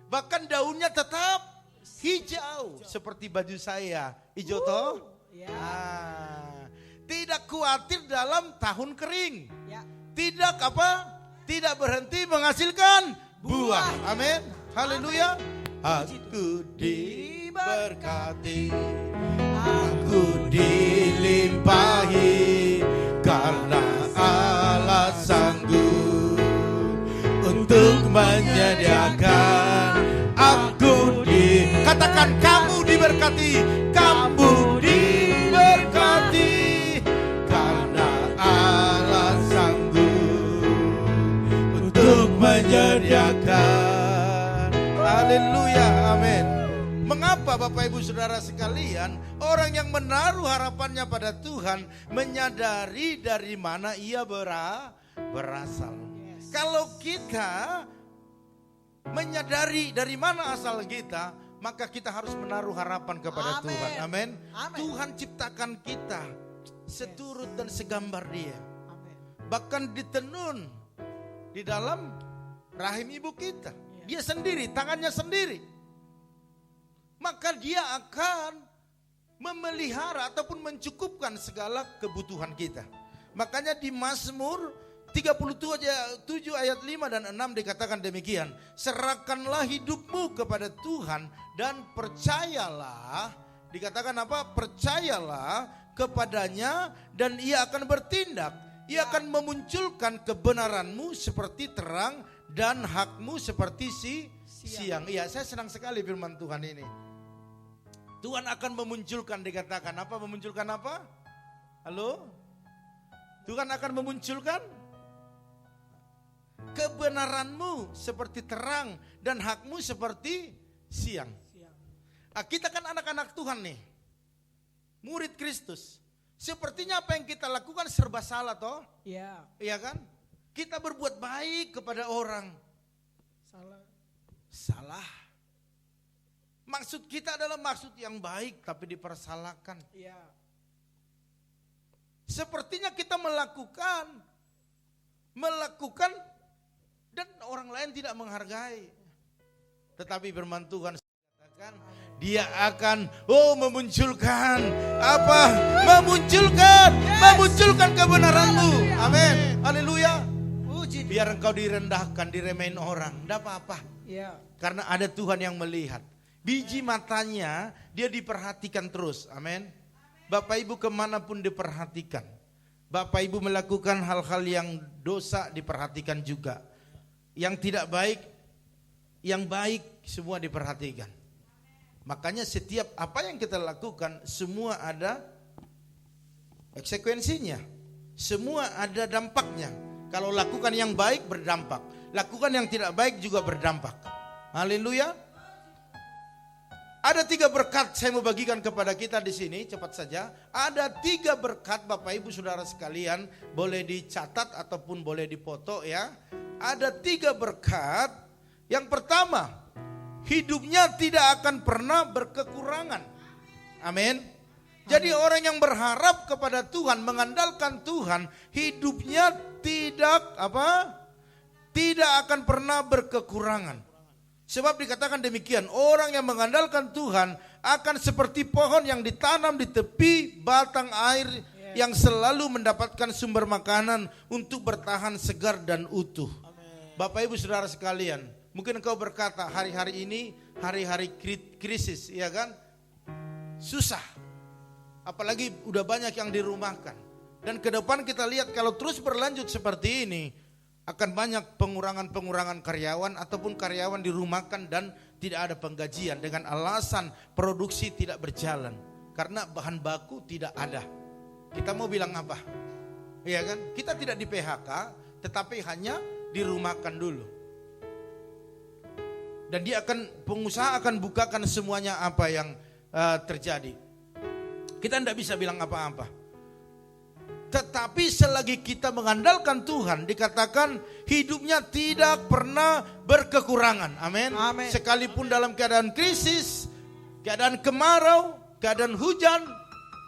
Bahkan daunnya tetap hijau seperti baju saya. Hijau toh? Ya. Tidak khawatir dalam tahun kering. Ya. Tidak apa? Tidak berhenti menghasilkan buah. Amin. Haleluya. Aku diberkati. Aku dilimpahi karena Allah sanggup untuk menyediakan. Katakan kamu diberkati. Kamu diberkati karena Allah sanggup untuk menyediakan. Haleluya, amin. Mengapa Bapak Ibu Saudara sekalian, orang yang menaruh harapannya pada Tuhan menyadari dari mana ia berasal. Kalau kita menyadari dari mana asal kita, maka kita harus menaruh harapan kepada Tuhan. Amin. Tuhan ciptakan kita seturut dan segambar Dia. Bahkan ditenun di dalam rahim ibu kita. Dia sendiri, tangannya sendiri. Maka dia akan memelihara ataupun mencukupkan segala kebutuhan kita. Makanya di Mazmur 37 ayat 5 dan 6 dikatakan demikian. Serahkanlah hidupmu kepada Tuhan dan percayalah Dikatakan apa? Percayalah kepadanya dan ia akan bertindak. Ia akan memunculkan kebenaranmu seperti terang dan hakmu seperti siang. Iya, saya senang sekali firman Tuhan ini. Tuhan akan memunculkan, dikatakan apa? Memunculkan apa? Halo? Tuhan akan memunculkan kebenaranmu seperti terang dan hakmu seperti siang. Nah, kita kan anak-anak Tuhan nih, murid Kristus. Sepertinya apa yang kita lakukan serba salah toh? Iya. Iya kan? Kita berbuat baik kepada orang. Salah. Maksud kita adalah maksud yang baik tapi dipersalahkan. Iya. Sepertinya kita melakukan dan orang lain tidak menghargai. Tetapi firman Tuhan katakan dia akan memunculkan apa? Memunculkan kebenaranmu. Amin. Haleluya. Puji Tuhan. Biar engkau direndahkan, diremehin orang, enggak apa-apa. Iya. Karena ada Tuhan yang melihat. Biji matanya dia diperhatikan terus. Amin. Bapak Ibu kemanapun diperhatikan. Bapak Ibu melakukan hal-hal yang dosa diperhatikan juga. Yang tidak baik, yang baik semua diperhatikan. Makanya setiap apa yang kita lakukan semua ada konsekuensinya. Semua ada dampaknya. Kalau lakukan yang baik berdampak. Lakukan yang tidak baik juga berdampak. Haleluya. Ada 3 berkat saya mau bagikan kepada kita di sini, cepat saja. Ada 3 berkat Bapak Ibu Saudara sekalian, boleh dicatat ataupun boleh dipoto ya. Ada 3 berkat. Yang pertama, hidupnya tidak akan pernah berkekurangan. Amin. Jadi orang yang berharap kepada Tuhan, mengandalkan Tuhan, hidupnya tidak akan pernah berkekurangan. Sebab dikatakan demikian, orang yang mengandalkan Tuhan akan seperti pohon yang ditanam di tepi batang air yang selalu mendapatkan sumber makanan untuk bertahan segar dan utuh. Amen. Bapak Ibu Saudara sekalian, mungkin engkau berkata hari-hari ini hari-hari krisis, ya kan? Susah. Apalagi udah banyak yang dirumahkan. Dan ke depan kita lihat kalau terus berlanjut seperti ini, akan banyak pengurangan karyawan ataupun karyawan dirumahkan dan tidak ada penggajian dengan alasan produksi tidak berjalan karena bahan baku tidak ada. Kita mau bilang apa? Iya kan? Kita tidak di PHK tetapi hanya dirumahkan dulu. Dan pengusaha akan bukakan semuanya apa yang terjadi. Kita tidak bisa bilang apa-apa. Tetapi selagi kita mengandalkan Tuhan, dikatakan hidupnya tidak pernah berkekurangan. Amin. Amin. Sekalipun dalam keadaan krisis, keadaan kemarau, keadaan hujan,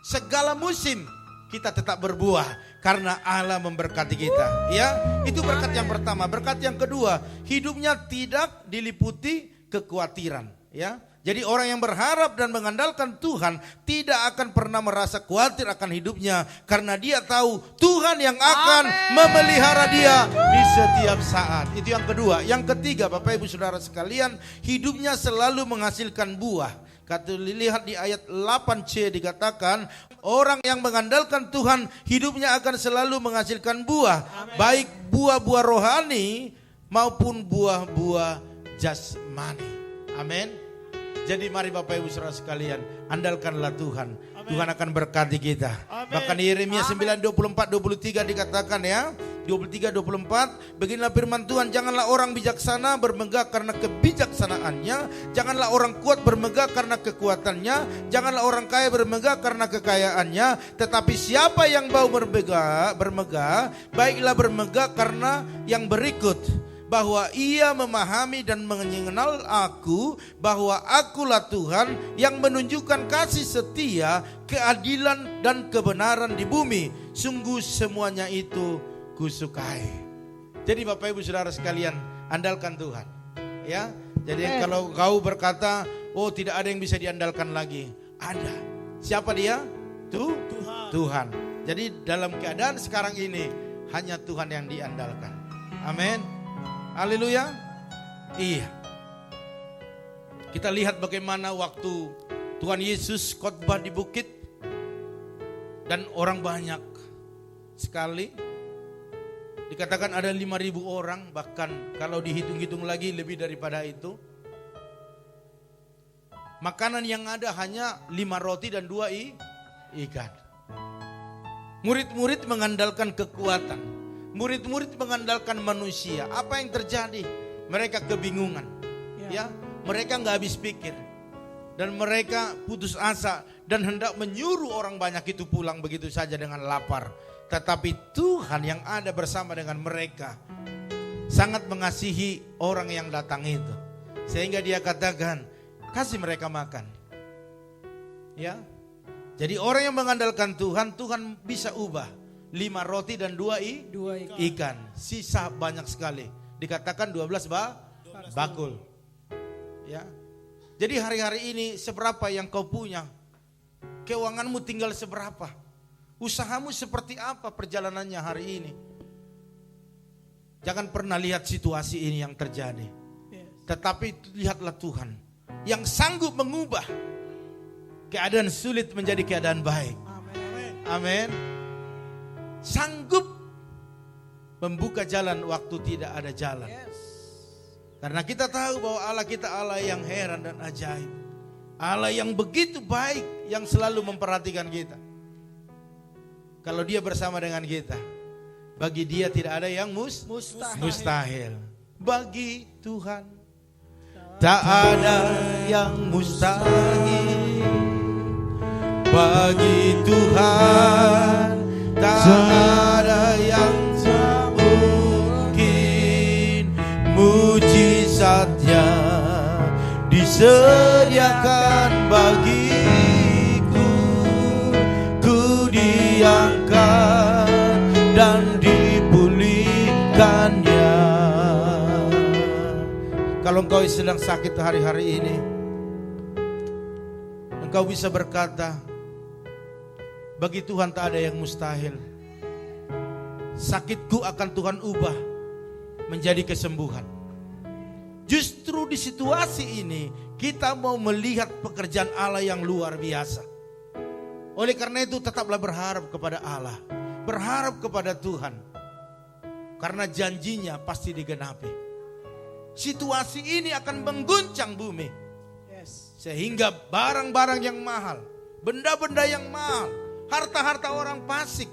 segala musim kita tetap berbuah karena Allah memberkati kita. Ya, itu berkat yang pertama. Berkat yang kedua, hidupnya tidak diliputi kekhawatiran. Ya. Jadi orang yang berharap dan mengandalkan Tuhan tidak akan pernah merasa khawatir akan hidupnya. Karena dia tahu Tuhan yang akan memelihara dia di setiap saat. Itu yang kedua. Yang ketiga Bapak Ibu Saudara sekalian, hidupnya selalu menghasilkan buah. Kata lihat di ayat 8c dikatakan, orang yang mengandalkan Tuhan hidupnya akan selalu menghasilkan buah. Amen. Baik buah-buah rohani maupun buah-buah jasmani. Amin. Jadi mari Bapak Ibu Saudara sekalian, andalkanlah Tuhan. Amen. Tuhan akan berkati kita. Amen. Bahkan Yeremia 9:24-23 dikatakan ya, 23-24, beginilah firman Tuhan, janganlah orang bijaksana bermegah karena kebijaksanaannya, janganlah orang kuat bermegah karena kekuatannya, janganlah orang kaya bermegah karena kekayaannya, tetapi siapa yang mau bermegah, baiklah bermegah karena yang berikut, bahwa ia memahami dan mengenal aku, bahwa akulah Tuhan yang menunjukkan kasih setia, keadilan dan kebenaran di bumi. Sungguh semuanya itu kusukai. Jadi Bapak Ibu Saudara sekalian, andalkan Tuhan. Ya, jadi kalau kau berkata, oh tidak ada yang bisa diandalkan lagi, ada. Siapa dia? Tuhan. Jadi dalam keadaan sekarang ini hanya Tuhan yang diandalkan. Amin. Haleluya. Iya. Kita lihat bagaimana waktu Tuhan Yesus khotbah di bukit dan orang banyak sekali. Dikatakan ada 5.000 orang, bahkan kalau dihitung-hitung lagi lebih daripada itu. Makanan yang ada hanya 5 roti dan 2 ikan. Murid-murid mengandalkan kekuatan. Murid-murid mengandalkan manusia. Apa yang terjadi? Mereka kebingungan. Ya, mereka nggak habis pikir. Dan mereka putus asa dan hendak menyuruh orang banyak itu pulang begitu saja dengan lapar. Tetapi Tuhan yang ada bersama dengan mereka sangat mengasihi orang yang datang itu. Sehingga dia katakan, kasih mereka makan. Ya. Jadi orang yang mengandalkan Tuhan, Tuhan bisa ubah 5 roti dan 2 ikan. Sisa banyak sekali. Dikatakan 12 bakul. Ya. Jadi hari-hari ini seberapa yang kau punya? Keuanganmu tinggal seberapa? Usahamu seperti apa perjalanannya hari ini? Jangan pernah lihat situasi ini yang terjadi. Tetapi lihatlah Tuhan yang sanggup mengubah keadaan sulit menjadi keadaan baik. Amin. Sanggup membuka jalan waktu tidak ada jalan. Karena kita tahu bahwa Allah kita Allah yang heran dan ajaib. Allah yang begitu baik, yang selalu memperhatikan kita. Kalau dia bersama dengan kita, bagi dia tidak ada yang mustahil. Bagi Tuhan tak ada yang mustahil. Bagi Tuhan tak ada yang mungkin. Mujizatnya disediakan bagiku. Ku diangkat dan dipulihkannya. Kalau engkau sedang sakit hari-hari ini, engkau bisa berkata, bagi Tuhan tak ada yang mustahil. Sakitku akan Tuhan ubah menjadi kesembuhan. Justru di situasi ini kita mau melihat pekerjaan Allah yang luar biasa. Oleh karena itu tetaplah berharap kepada Allah, berharap kepada Tuhan, karena janjinya pasti digenapi. Situasi ini akan mengguncang bumi, sehingga barang-barang yang mahal, benda-benda yang mahal, harta-harta orang fasik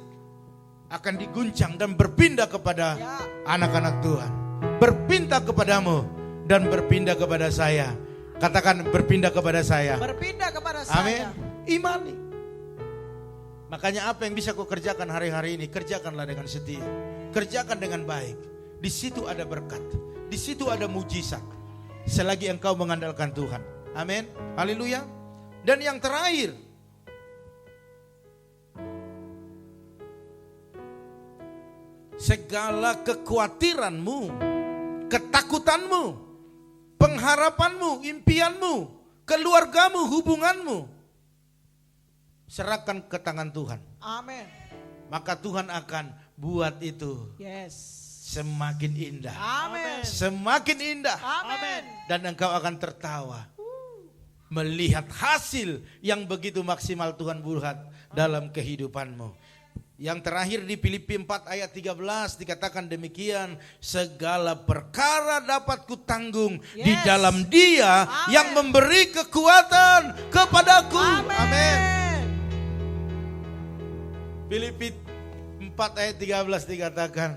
akan diguncang dan berpindah kepada anak-anak Tuhan. Berpindah kepadamu dan berpindah kepada saya. Katakan berpindah kepada saya. Berpindah kepada saya. Amin. Imani. Makanya apa yang bisa kau kerjakan hari-hari ini, kerjakanlah dengan setia. Kerjakan dengan baik. Di situ ada berkat. Di situ ada mujizat. Selagi engkau mengandalkan Tuhan. Amin. Haleluya. Dan yang terakhir, segala kekhawatiranmu, ketakutanmu, pengharapanmu, impianmu, keluargamu, hubunganmu, serahkan ke tangan Tuhan. Amin. Maka Tuhan akan buat itu semakin indah. Amin. Semakin indah. Amin. Dan engkau akan tertawa melihat hasil yang begitu maksimal Tuhan buat dalam kehidupanmu. Yang terakhir di Filipi 4 ayat 13 dikatakan demikian, segala perkara dapat kutanggung di dalam Dia yang memberi kekuatan kepadaku. Amin. Filipi 4 ayat 13 dikatakan,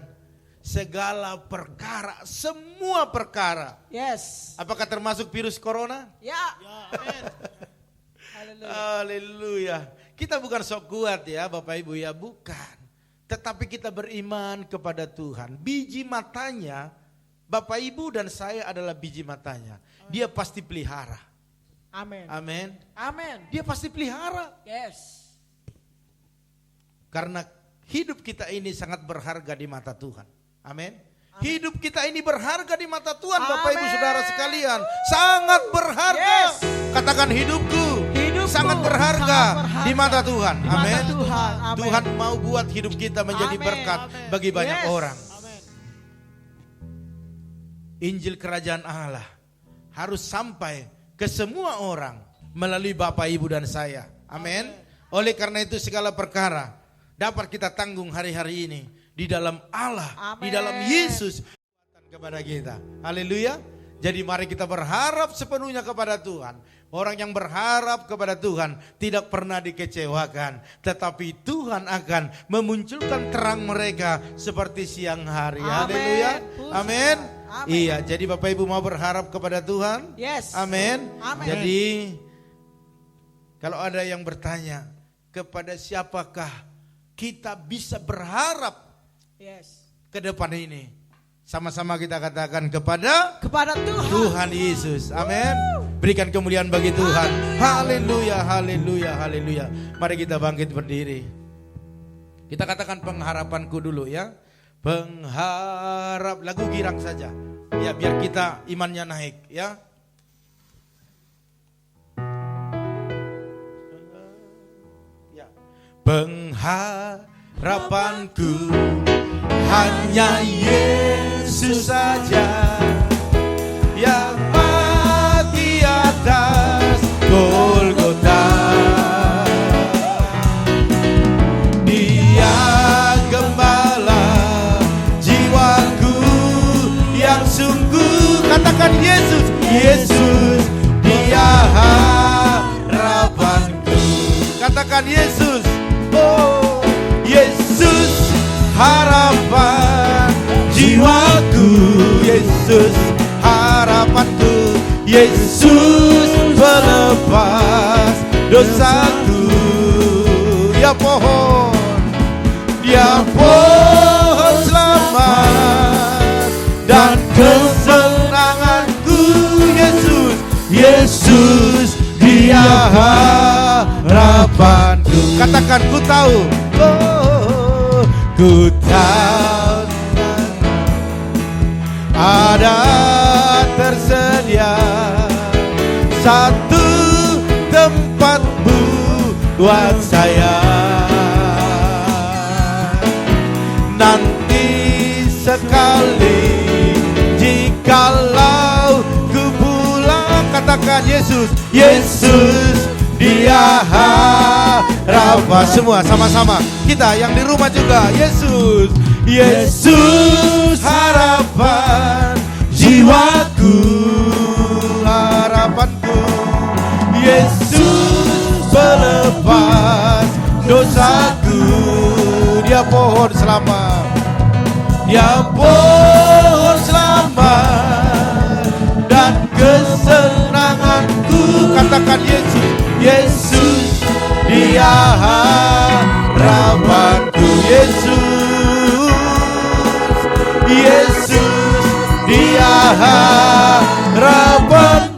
segala perkara, semua perkara. Apakah termasuk virus corona? Amin. Haleluya. Kita bukan sok kuat ya Bapak Ibu ya, bukan. Tetapi kita beriman kepada Tuhan. Biji matanya, Bapak Ibu dan saya adalah biji matanya. Dia pasti pelihara. Amin. Amin. Amin. Dia pasti pelihara. Karena hidup kita ini sangat berharga di mata Tuhan. Amin. Hidup kita ini berharga di mata Tuhan. Bapak Ibu Saudara sekalian, sangat berharga. Katakan hidupku sangat berharga di mata Tuhan. Amin. Tuhan mau buat hidup kita menjadi berkat bagi banyak orang. Injil kerajaan Allah harus sampai ke semua orang melalui Bapak, Ibu, dan saya. Amin. Oleh karena itu segala perkara dapat kita tanggung hari-hari ini di dalam Allah, di dalam Yesus kepada kita. Haleluya. Jadi mari kita berharap sepenuhnya kepada Tuhan. Orang yang berharap kepada Tuhan tidak pernah dikecewakan, tetapi Tuhan akan memunculkan terang mereka seperti siang hari. Haleluya. Amin. Iya, jadi Bapak Ibu mau berharap kepada Tuhan? Yes. Amin. Amin. Jadi kalau ada yang bertanya, kepada siapakah kita bisa berharap Yes. ke depan ini? Sama-sama kita katakan kepada Tuhan. Tuhan Yesus. Amin. Berikan kemuliaan bagi Tuhan. Haleluya, haleluya, haleluya. Mari kita bangkit berdiri. Kita katakan pengharapanku dulu ya. Pengharap, lagu girang saja. Ya, biar kita imannya naik ya. Pengharapanku hanya Yesus saja, yang mati atas Golgota. Dia gembala jiwaku yang sungguh. Katakan Yesus, Yesus, Dia harapanku. Katakan Yesus, oh Yesus, harapan jiwaku. Yesus, harapanku. Yesus, pelepas dosaku. Dia pohon selamat dan kesenanganku. Yesus, Yesus, Dia harapanku. Katakan, ku tahu, oh, ku tahu ada tersedia satu tempatmu buat saya. Nanti sekali jikalau ku pulang, katakan Yesus, Yesus, Dia harapan. Semua sama-sama, kita yang di rumah juga, Yesus, Yesus, harapan jiwaku, harapanku. Yesus, pelepas dosaku. Dia pohon selamat, Dia pohon selamat dan kesenanganku. Katakan Yesus, Yesus, Dia harapanku. Yesus, Yesus, Dia